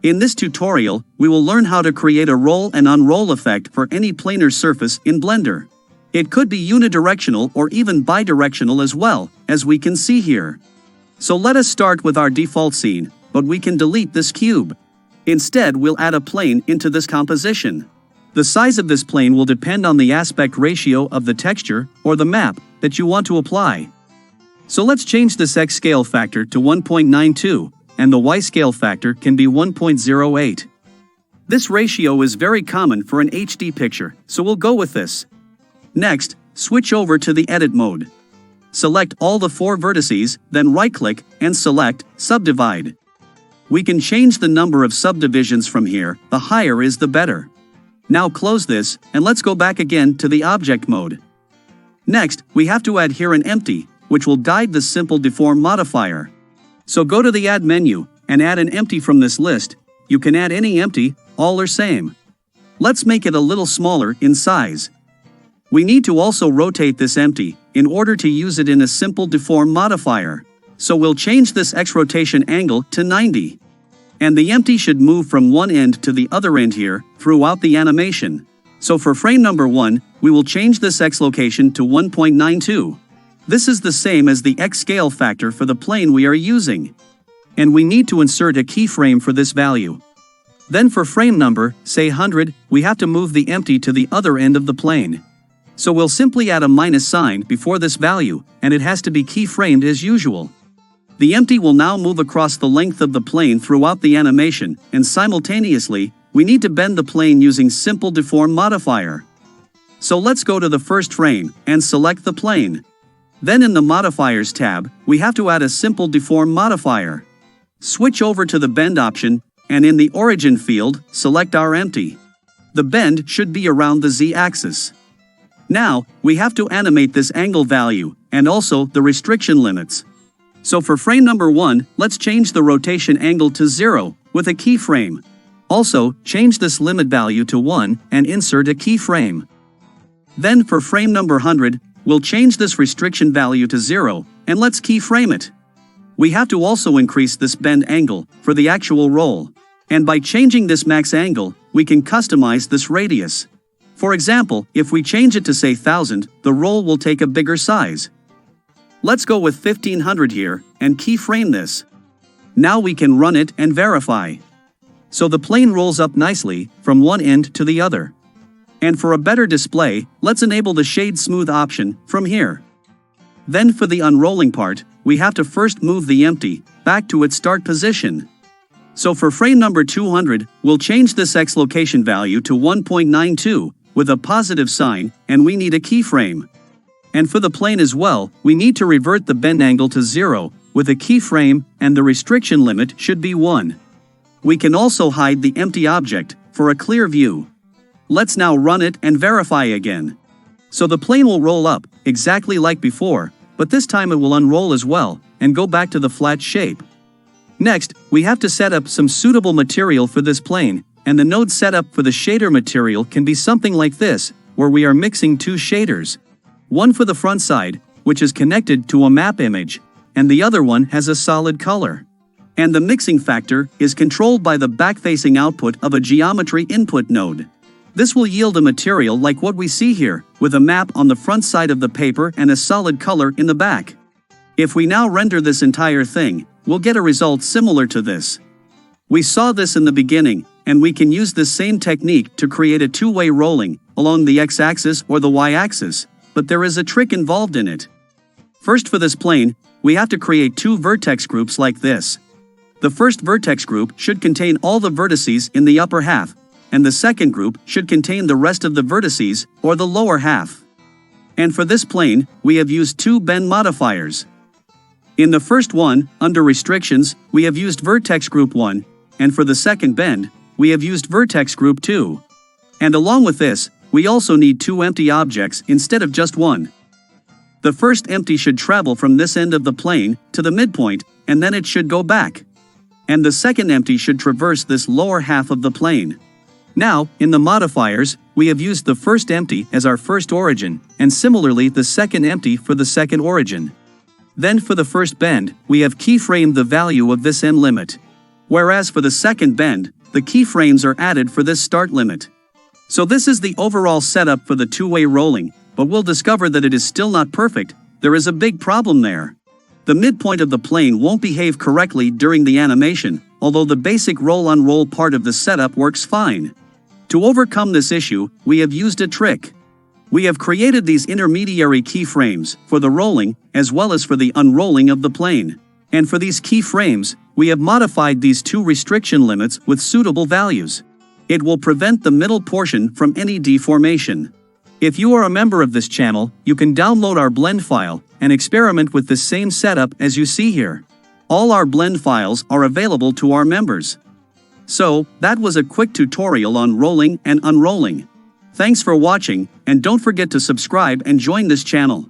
In this tutorial, we will learn how to create a roll and unroll effect for any planar surface in Blender. It could be unidirectional or even bidirectional as well, as we can see here. So let us start with our default scene, but we can delete this cube. Instead, we'll add a plane into this composition. The size of this plane will depend on the aspect ratio of the texture or the map that you want to apply. So let's change this X scale factor to 1.92, and the Y scale factor can be 1.08. This ratio is very common for an HD picture, so we'll go with this. Next, switch over to the Edit mode. Select all the 4 vertices, then right-click and select Subdivide. We can change the number of subdivisions from here, the higher is the better. Now close this, and let's go back again to the Object mode. Next, we have to add here an empty, which will guide the simple Deform Modifier. So go to the Add menu, and add an empty from this list. You can add any empty, all are same. Let's make it a little smaller in size. We need to also rotate this empty, in order to use it in a simple Deform Modifier. So we'll change this X rotation angle to 90. And the empty should move from one end to the other end here, throughout the animation. So for frame number 1, we will change this X location to 1.92. This is the same as the X scale factor for the plane we are using. And we need to insert a keyframe for this value. Then for frame number, say 100, we have to move the empty to the other end of the plane. So we'll simply add a minus sign before this value, and it has to be keyframed as usual. The empty will now move across the length of the plane throughout the animation, and simultaneously, we need to bend the plane using simple Deform Modifier. So let's go to the first frame, and select the plane. Then in the Modifiers tab, we have to add a simple Deform Modifier. Switch over to the Bend option, and in the Origin field, select our empty. The bend should be around the Z-axis. Now, we have to animate this angle value, and also the restriction limits. So for frame number 1, let's change the rotation angle to 0, with a keyframe. Also, change this limit value to 1, and insert a keyframe. Then for frame number 100, we'll change this restriction value to 0, and let's keyframe it. We have to also increase this bend angle, for the actual roll. And by changing this max angle, we can customize this radius. For example, if we change it to say 1000, the roll will take a bigger size. Let's go with 1500 here, and keyframe this. Now we can run it and verify. So the plane rolls up nicely, from one end to the other. And for a better display, let's enable the Shade Smooth option from here. Then for the unrolling part, we have to first move the empty back to its start position. So for frame number 200, we'll change this X location value to 1.92 with a positive sign, and we need a keyframe. And for the plane as well, we need to revert the bend angle to 0 with a keyframe, and the restriction limit should be 1. We can also hide the empty object for a clear view. Let's now run it and verify again. So the plane will roll up, exactly like before, but this time it will unroll as well, and go back to the flat shape. Next, we have to set up some suitable material for this plane, and the node setup for the shader material can be something like this, where we are mixing 2 shaders. One for the front side, which is connected to a map image, and the other one has a solid color. And the mixing factor is controlled by the back-facing output of a geometry input node. This will yield a material like what we see here, with a map on the front side of the paper and a solid color in the back. If we now render this entire thing, we'll get a result similar to this. We saw this in the beginning, and we can use this same technique to create a two-way rolling along the X-axis or the Y-axis, but there is a trick involved in it. First, for this plane, we have to create 2 vertex groups like this. The first vertex group should contain all the vertices in the upper half, and the second group should contain the rest of the vertices, or the lower half. And for this plane, we have used 2 bend modifiers. In the first one, under restrictions, we have used vertex group 1, and for the second bend, we have used vertex group 2. And along with this, we also need 2 empty objects instead of just 1. The first empty should travel from this end of the plane to the midpoint, and then it should go back. And the second empty should traverse this lower half of the plane. Now, in the modifiers, we have used the first empty as our first origin, and similarly the second empty for the second origin. Then for the first bend, we have keyframed the value of this end limit. Whereas for the second bend, the keyframes are added for this start limit. So this is the overall setup for the two-way rolling, but we'll discover that it is still not perfect. There is a big problem there. The midpoint of the plane won't behave correctly during the animation, although the basic roll-unroll part of the setup works fine. To overcome this issue, we have used a trick. We have created these intermediary keyframes for the rolling as well as for the unrolling of the plane. And for these keyframes, we have modified these two restriction limits with suitable values. It will prevent the middle portion from any deformation. If you are a member of this channel, you can download our blend file and experiment with the same setup as you see here. All our blend files are available to our members. So, that was a quick tutorial on rolling and unrolling. Thanks for watching, and don't forget to subscribe and join this channel.